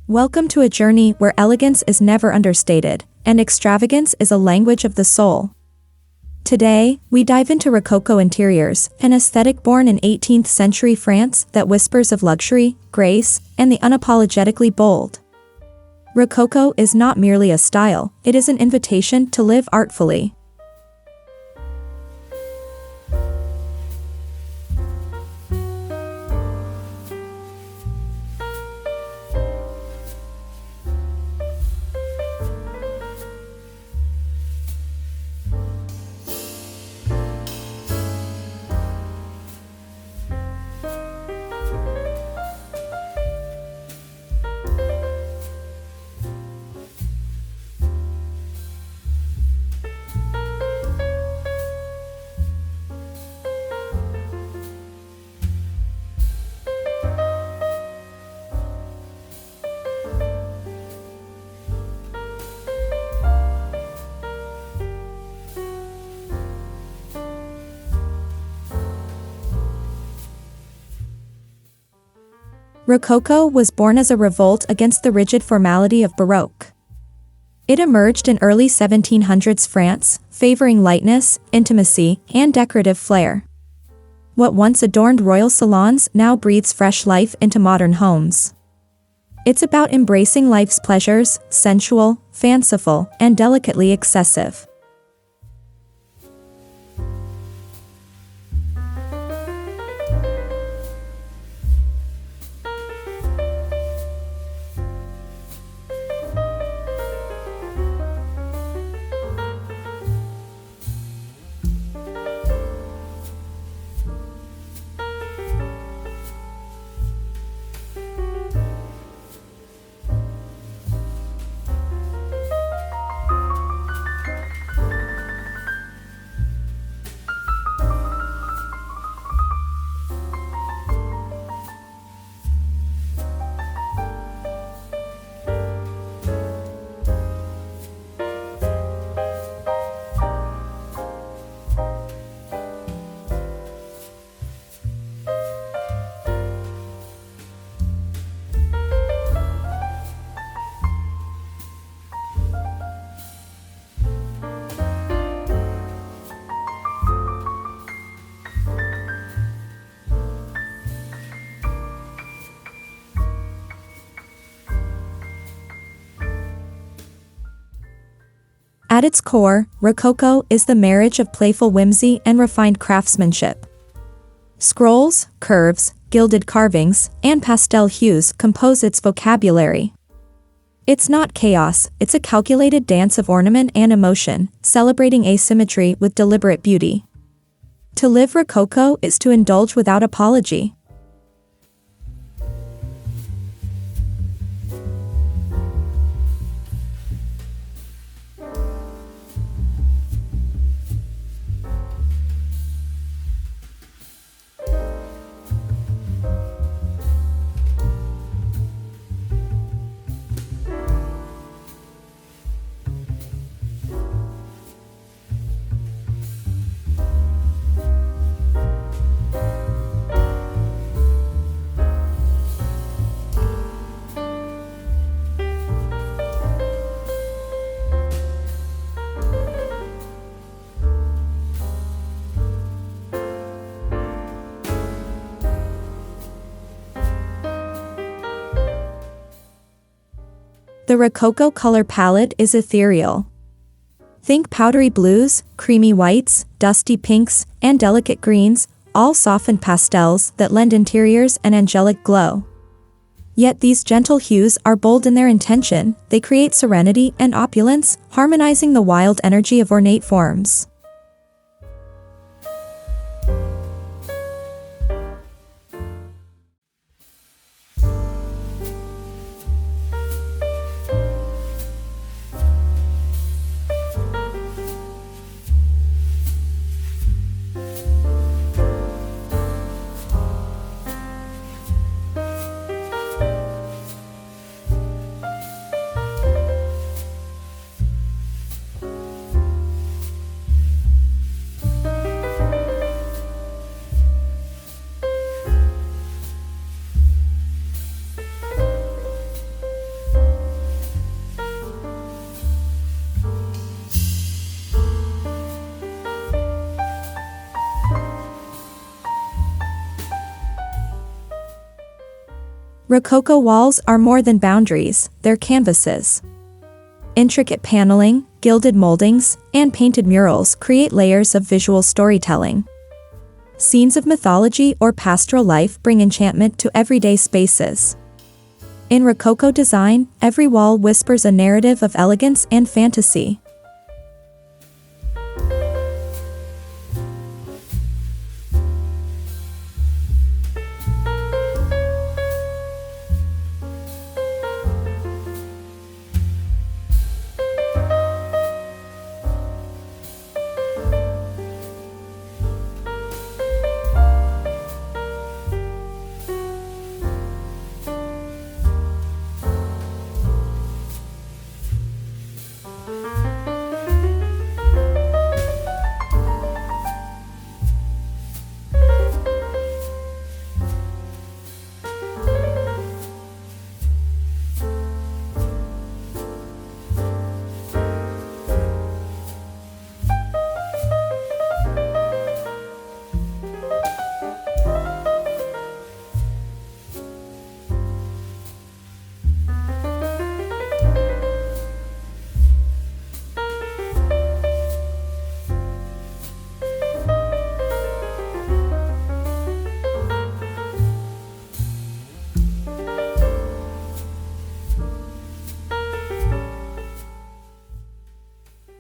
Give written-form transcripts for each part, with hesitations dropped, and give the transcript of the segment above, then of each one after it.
Welcome to a journey where elegance is never understated, and extravagance is a language of the soul. Today, we dive into Rococo interiors, an aesthetic born in 18th century France that whispers of luxury, grace, and the unapologetically bold. Rococo is not merely a style, it is an invitation to live artfully. Rococo was born as a revolt against the rigid formality of Baroque. It emerged in early 1700s France, favoring lightness, intimacy, and decorative flair. What once adorned royal salons now breathes fresh life into modern homes. It's about embracing life's pleasures, sensual, fanciful, and delicately excessive. At its core, Rococo is the marriage of playful whimsy and refined craftsmanship. Scrolls, curves, gilded carvings, and pastel hues compose its vocabulary. It's not chaos, it's a calculated dance of ornament and emotion, celebrating asymmetry with deliberate beauty. To live Rococo is to indulge without apology. The Rococo color palette is ethereal. Think powdery blues, creamy whites, dusty pinks, and delicate greens, all softened pastels that lend interiors an angelic glow. Yet these gentle hues are bold in their intention, they create serenity and opulence, harmonizing the wild energy of ornate forms. Rococo walls are more than boundaries, they're canvases. Intricate paneling, gilded moldings, and painted murals create layers of visual storytelling. Scenes of mythology or pastoral life bring enchantment to everyday spaces. In Rococo design, every wall whispers a narrative of elegance and fantasy.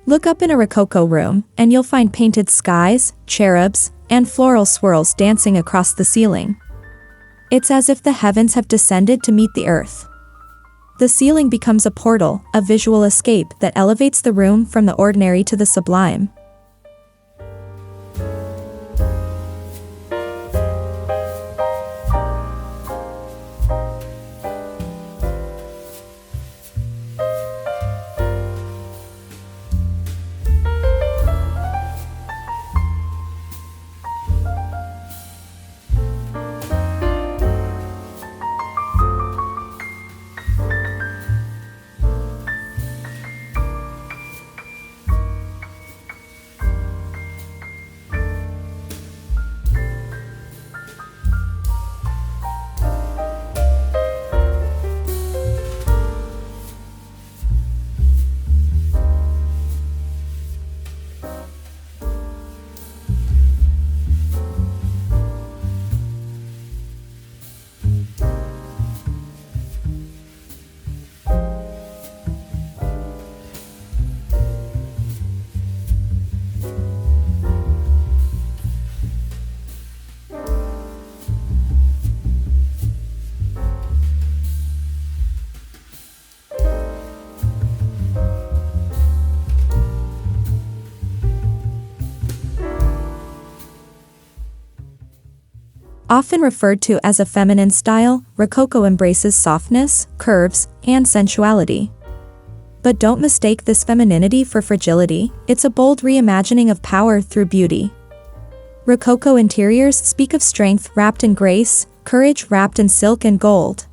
Look up in a Rococo room, and you'll find painted skies, cherubs, and floral swirls dancing across the ceiling. It's as if the heavens have descended to meet the earth. The ceiling becomes a portal, a visual escape that elevates the room from the ordinary to the sublime. Often referred to as a feminine style, Rococo embraces softness, curves, and sensuality. But don't mistake this femininity for fragility, it's a bold reimagining of power through beauty. Rococo interiors speak of strength wrapped in grace, courage wrapped in silk and gold.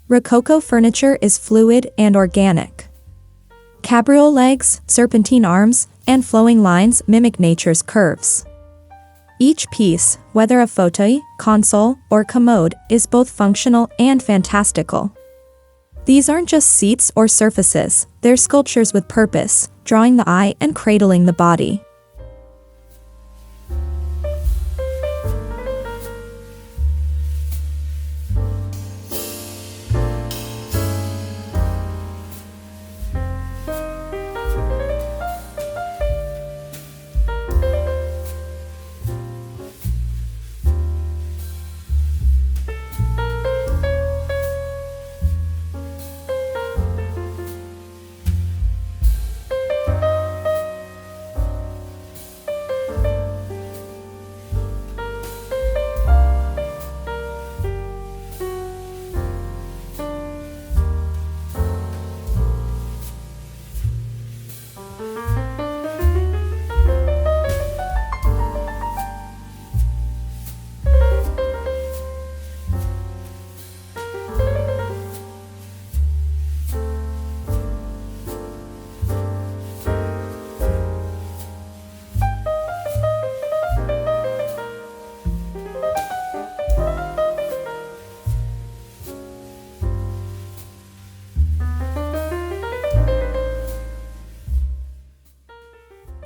Rococo furniture is fluid and organic. Cabriole legs, serpentine arms, and flowing lines mimic nature's curves. Each piece, whether a fauteuil, console, or commode, is both functional and fantastical. These aren't just seats or surfaces, they're sculptures with purpose, drawing the eye and cradling the body.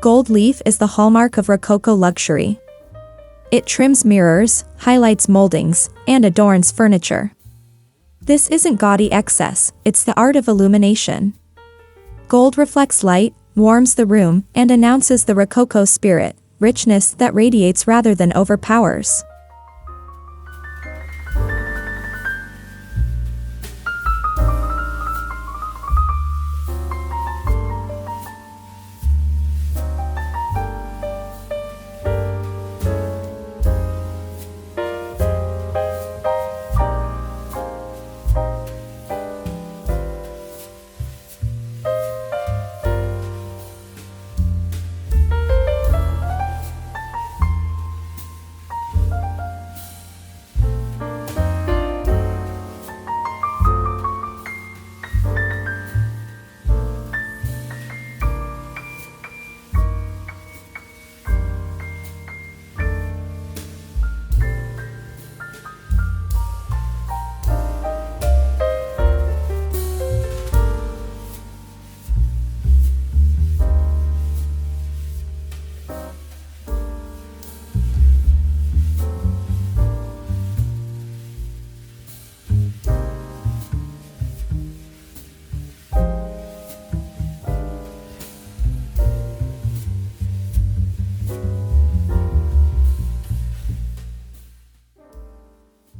Gold leaf is the hallmark of Rococo luxury. It trims mirrors, highlights moldings, and adorns furniture. This isn't gaudy excess, it's the art of illumination. Gold reflects light, warms the room, and announces the Rococo spirit, richness that radiates rather than overpowers.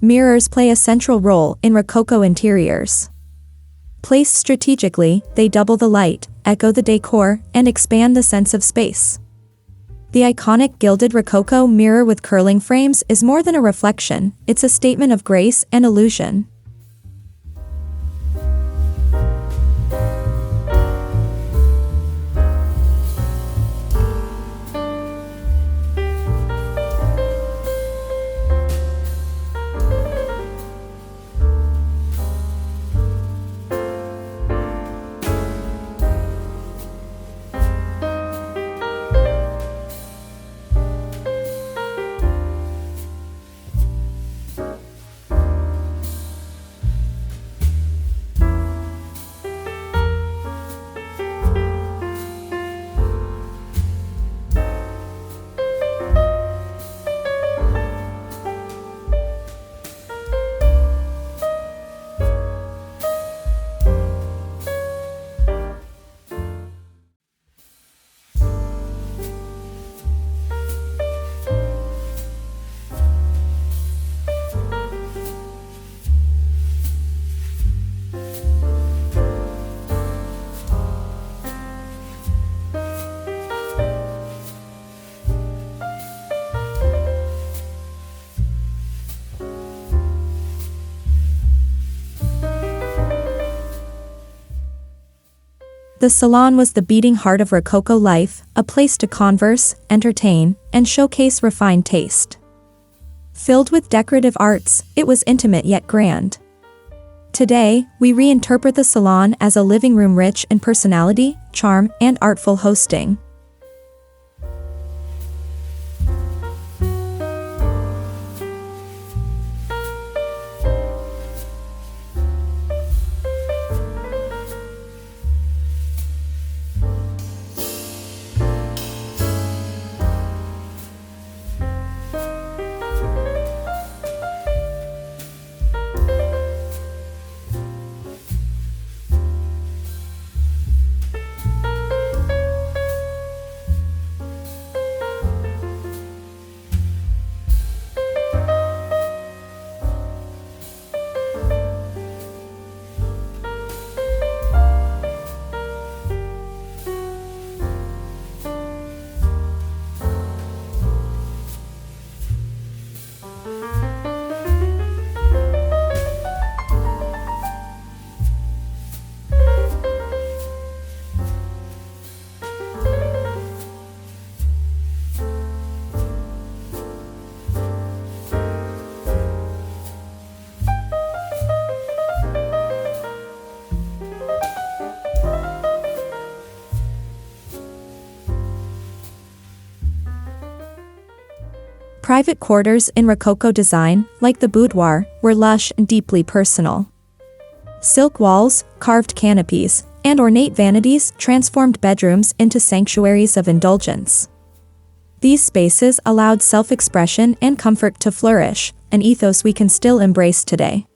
Mirrors play a central role in Rococo interiors. Placed strategically, they double the light, echo the decor, and expand the sense of space. The iconic gilded Rococo mirror with curling frames is more than a reflection, it's a statement of grace and illusion. The salon was the beating heart of Rococo life, a place to converse, entertain, and showcase refined taste. Filled with decorative arts, it was intimate yet grand. Today, we reinterpret the salon as a living room rich in personality, charm, and artful hosting. Private quarters in Rococo design, like the boudoir, were lush and deeply personal. Silk walls, carved canopies, and ornate vanities transformed bedrooms into sanctuaries of indulgence. These spaces allowed self-expression and comfort to flourish, an ethos we can still embrace today.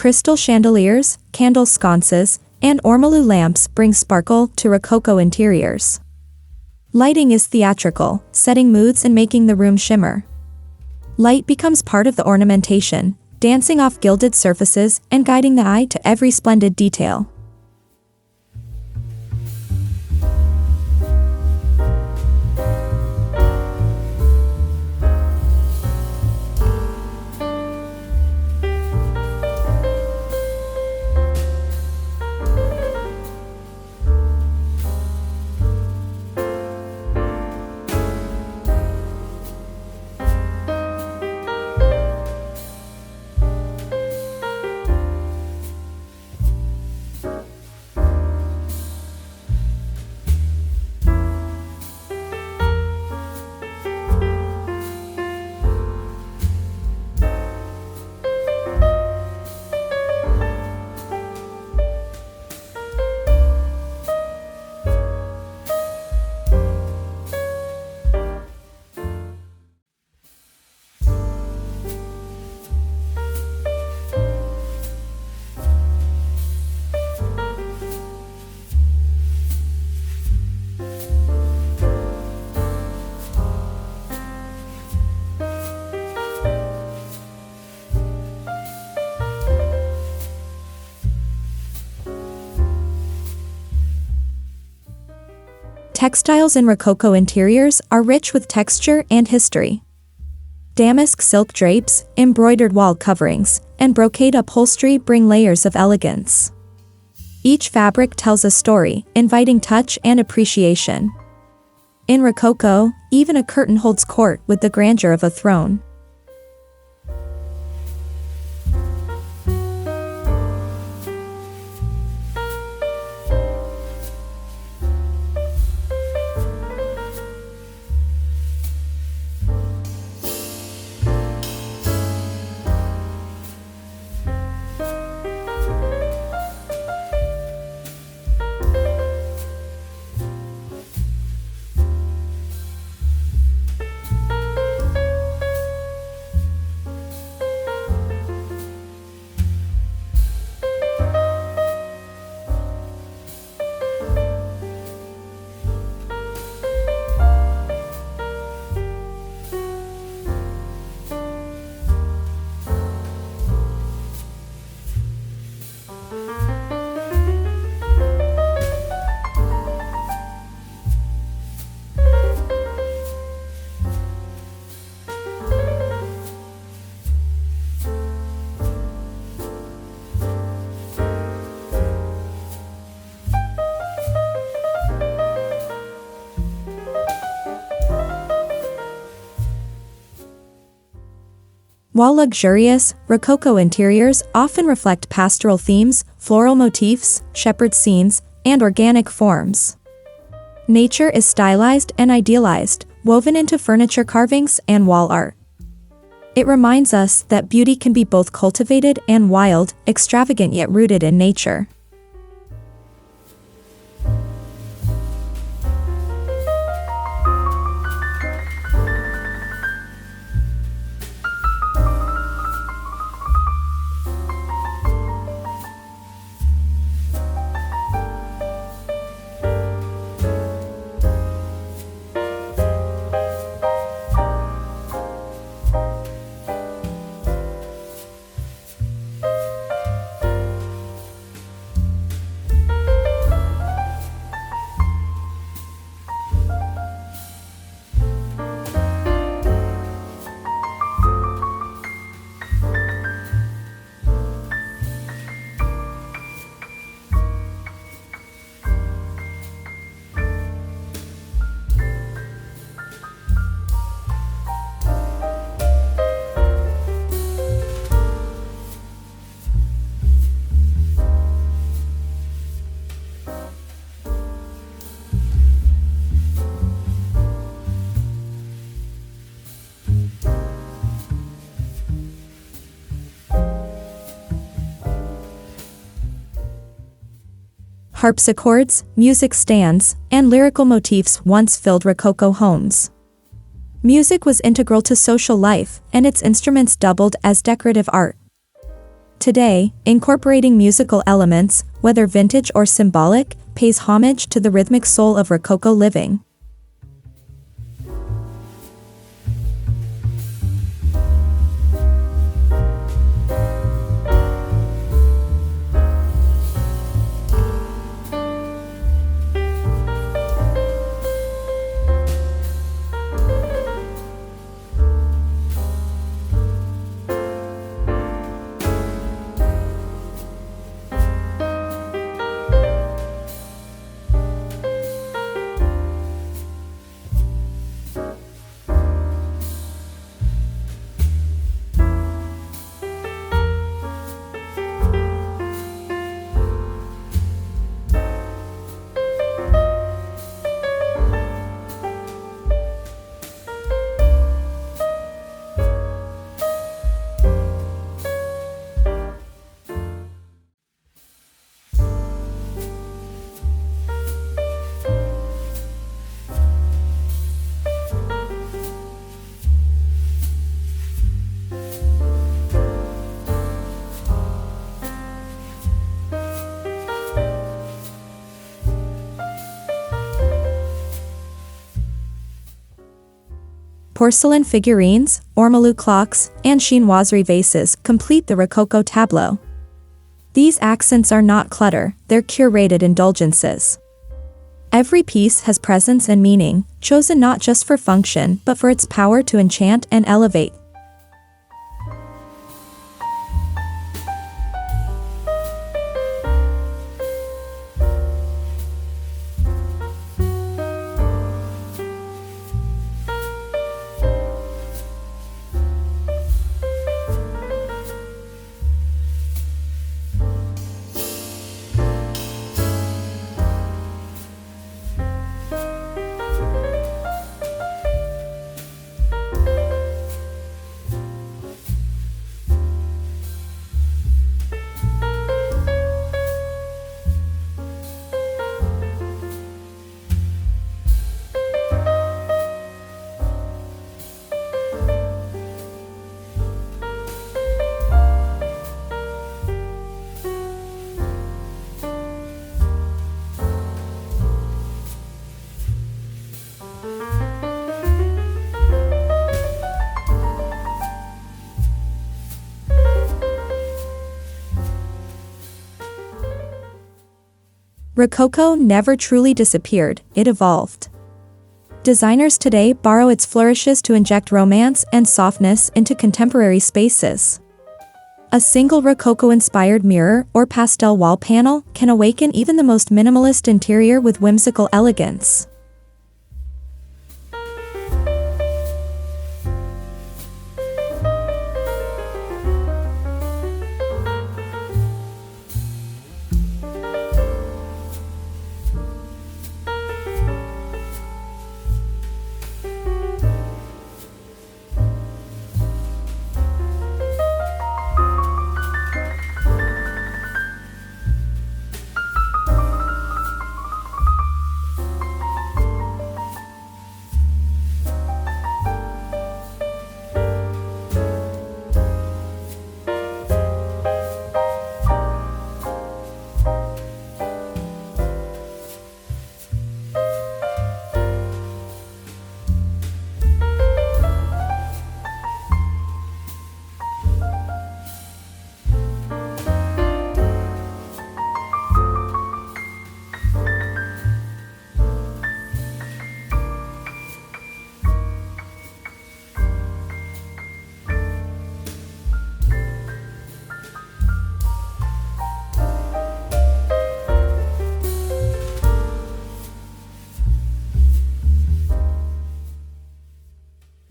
Crystal chandeliers, candle sconces, and ormolu lamps bring sparkle to Rococo interiors. Lighting is theatrical, setting moods and making the room shimmer. Light becomes part of the ornamentation, dancing off gilded surfaces and guiding the eye to every splendid detail. Textiles in Rococo interiors are rich with texture and history. Damask silk drapes, embroidered wall coverings, and brocade upholstery bring layers of elegance. Each fabric tells a story, inviting touch and appreciation. In Rococo, even a curtain holds court with the grandeur of a throne. While luxurious, Rococo interiors often reflect pastoral themes, floral motifs, shepherd scenes, and organic forms. Nature is stylized and idealized, woven into furniture carvings and wall art. It reminds us that beauty can be both cultivated and wild, extravagant yet rooted in nature. Harpsichords, music stands, and lyrical motifs once filled Rococo homes. Music was integral to social life, and its instruments doubled as decorative art. Today, incorporating musical elements, whether vintage or symbolic, pays homage to the rhythmic soul of Rococo living. Porcelain figurines, ormolu clocks, and chinoiserie vases complete the Rococo tableau. These accents are not clutter, they're curated indulgences. Every piece has presence and meaning, chosen not just for function but for its power to enchant and elevate. Rococo never truly disappeared, it evolved. Designers today borrow its flourishes to inject romance and softness into contemporary spaces. A single Rococo-inspired mirror or pastel wall panel can awaken even the most minimalist interior with whimsical elegance.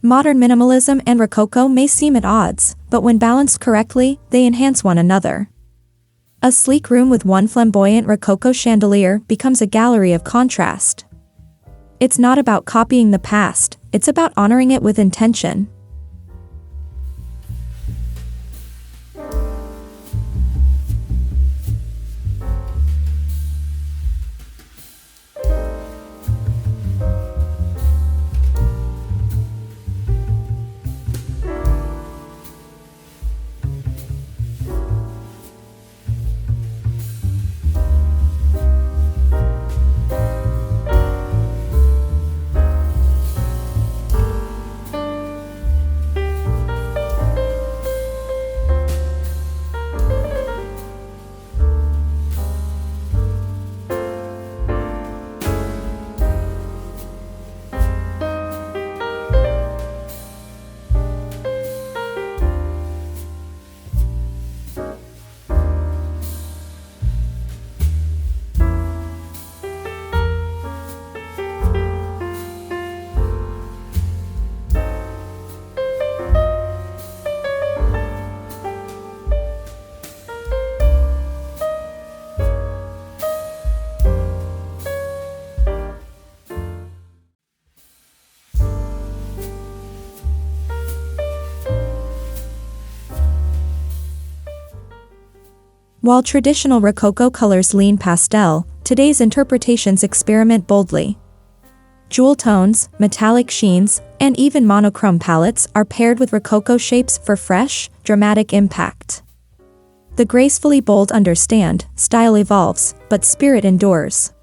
Modern minimalism and Rococo may seem at odds, but when balanced correctly, they enhance one another. A sleek room with one flamboyant Rococo chandelier becomes a gallery of contrast. It's not about copying the past, it's about honoring it with intention. While traditional Rococo colors lean pastel, today's interpretations experiment boldly. Jewel tones, metallic sheens, and even monochrome palettes are paired with Rococo shapes for fresh, dramatic impact. The gracefully bold understand, style evolves, but spirit endures.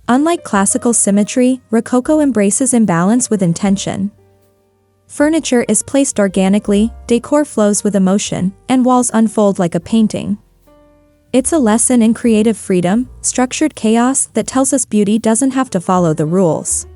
Unlike classical symmetry, Rococo embraces imbalance with intention. Furniture is placed organically, decor flows with emotion, and walls unfold like a painting. It's a lesson in creative freedom, structured chaos that tells us beauty doesn't have to follow the rules.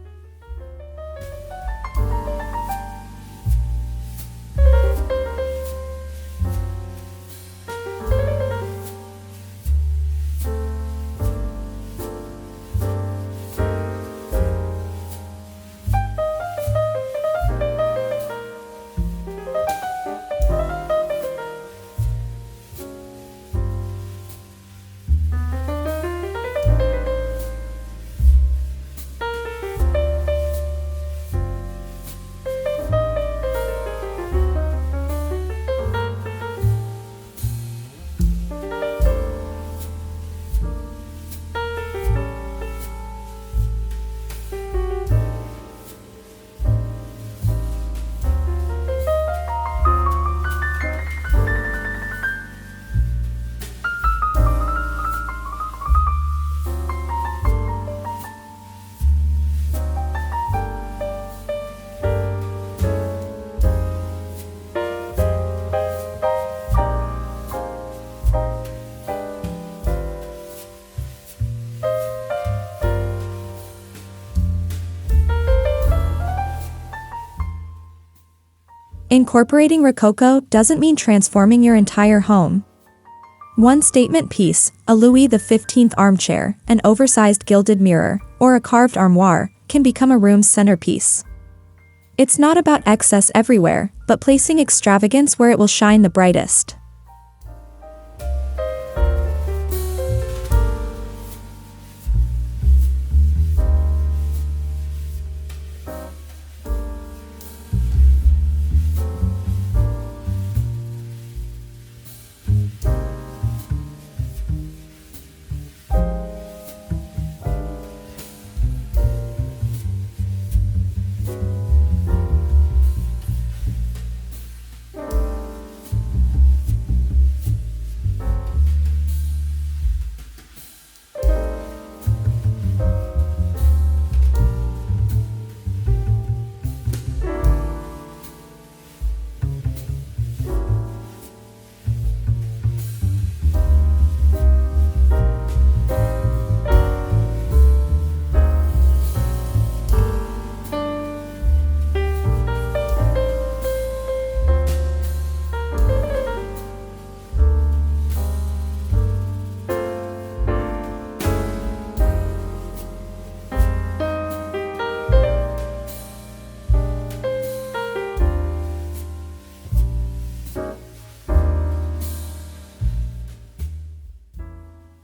Incorporating Rococo doesn't mean transforming your entire home. One statement piece, a Louis XV armchair, an oversized gilded mirror, or a carved armoire, can become a room's centerpiece. It's not about excess everywhere, but placing extravagance where it will shine the brightest.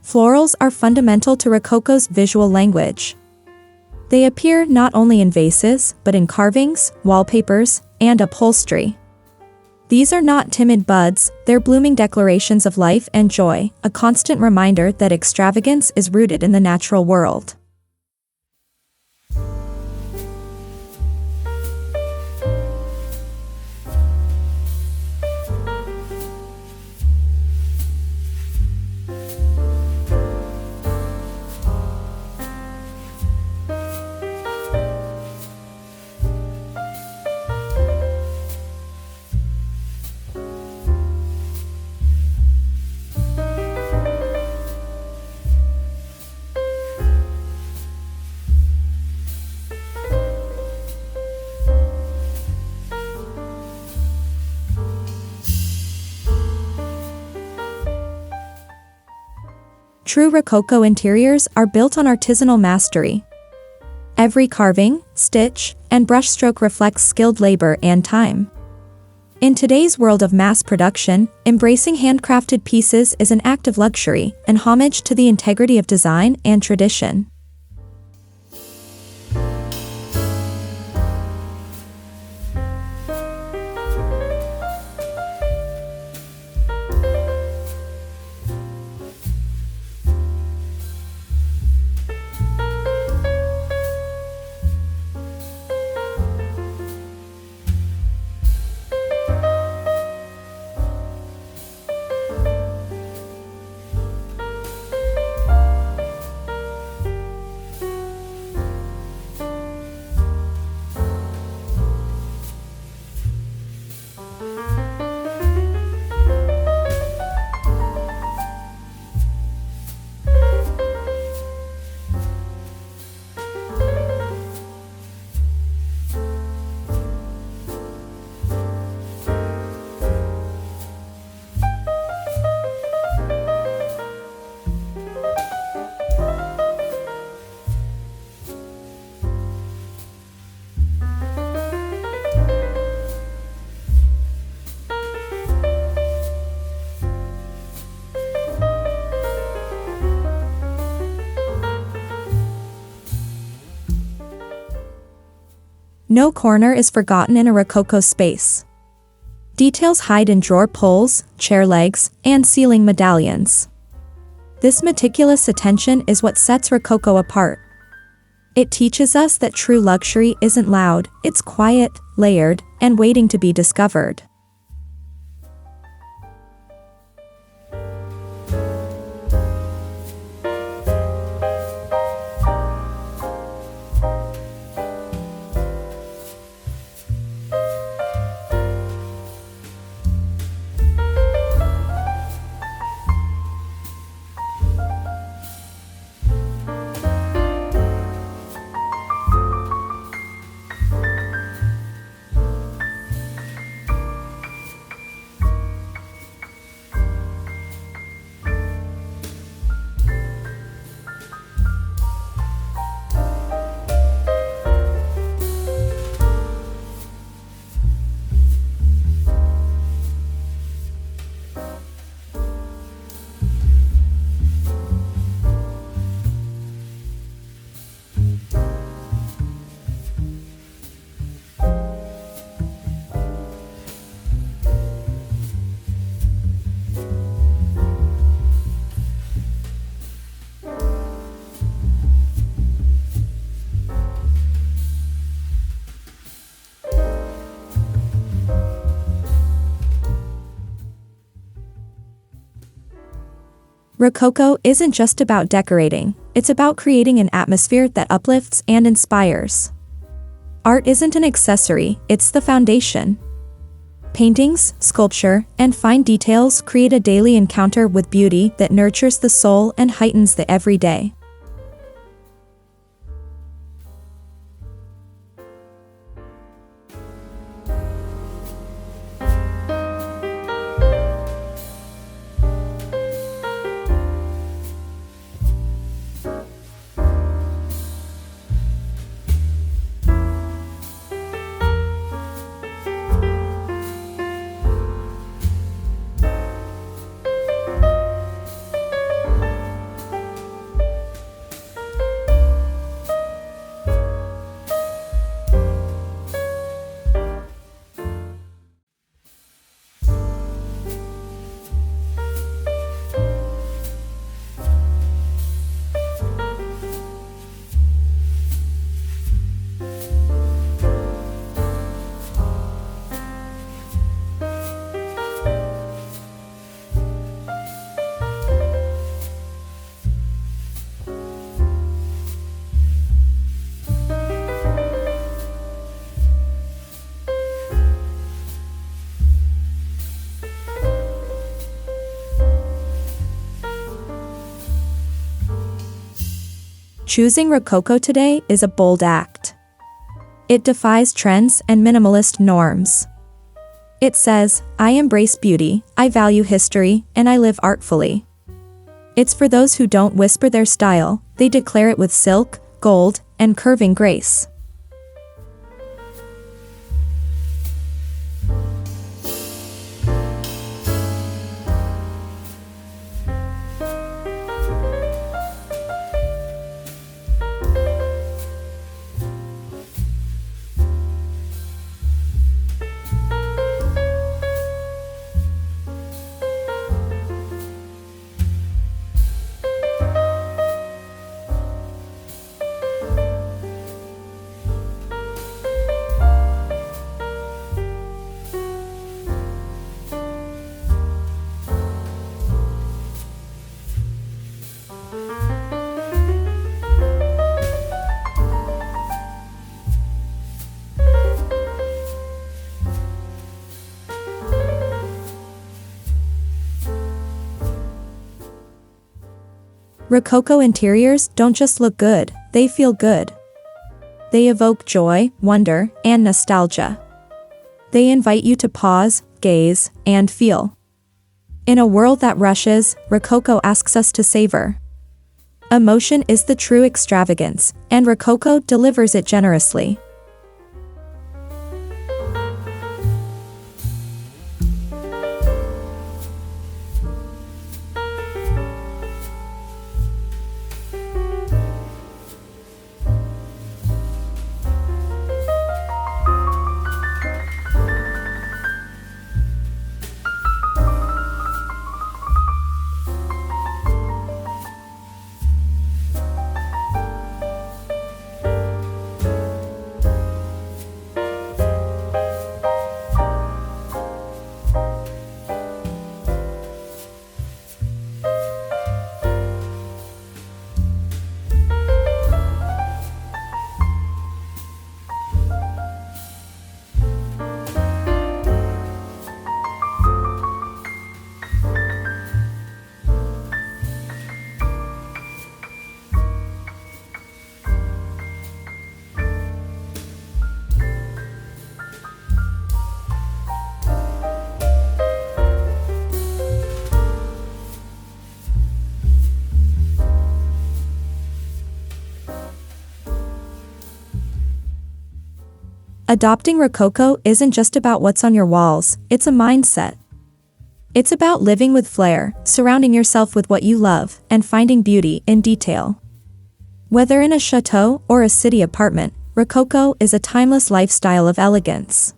Florals are fundamental to Rococo's visual language. They appear not only in vases, but in carvings, wallpapers, and upholstery. These are not timid buds, they're blooming declarations of life and joy, a constant reminder that extravagance is rooted in the natural world. True Rococo interiors are built on artisanal mastery. Every carving, stitch, and brushstroke reflects skilled labor and time. In today's world of mass production, embracing handcrafted pieces is an act of luxury and homage to the integrity of design and tradition. No corner is forgotten in a Rococo space. Details hide in drawer pulls, chair legs, and ceiling medallions. This meticulous attention is what sets Rococo apart. It teaches us that true luxury isn't loud, it's quiet, layered, and waiting to be discovered. Rococo isn't just about decorating, it's about creating an atmosphere that uplifts and inspires. Art isn't an accessory, it's the foundation. Paintings, sculpture, and fine details create a daily encounter with beauty that nurtures the soul and heightens the everyday. Choosing Rococo today is a bold act. It defies trends and minimalist norms. It says, I embrace beauty, I value history, and I live artfully. It's for those who don't whisper their style, they declare it with silk, gold, and curving grace. Rococo interiors don't just look good, they feel good. They evoke joy, wonder, and nostalgia. They invite you to pause, gaze, and feel. In a world that rushes, Rococo asks us to savor. Emotion is the true extravagance, and Rococo delivers it generously. Adopting Rococo isn't just about what's on your walls, it's a mindset. It's about living with flair, surrounding yourself with what you love, and finding beauty in detail. Whether in a chateau or a city apartment, Rococo is a timeless lifestyle of elegance.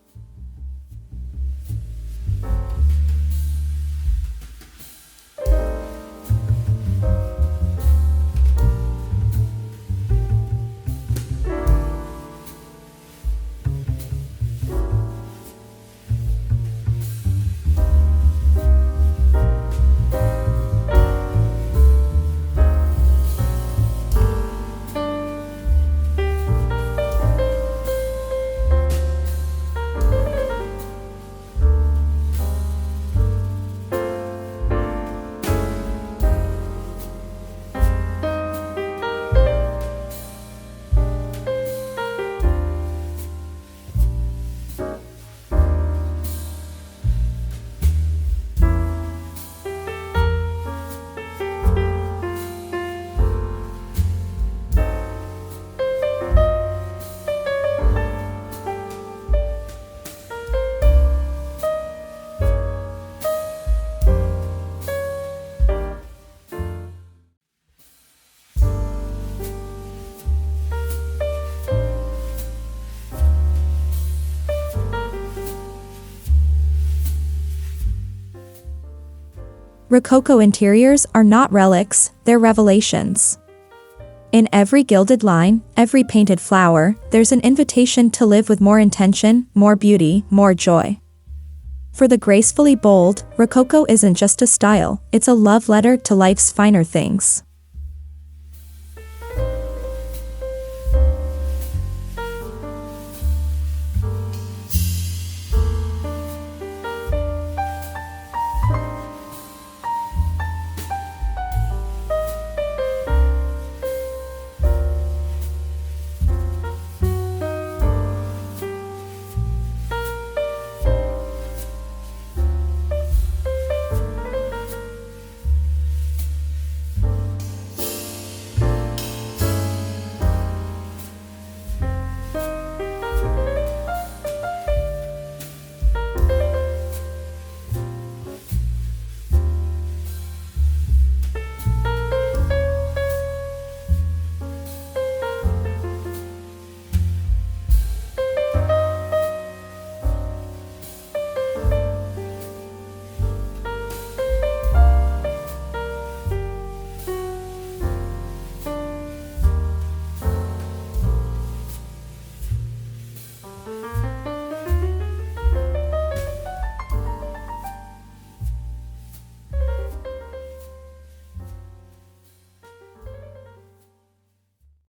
Rococo interiors are not relics, they're revelations. In every gilded line, every painted flower, there's an invitation to live with more intention, more beauty, more joy. For the gracefully bold, Rococo isn't just a style, it's a love letter to life's finer things.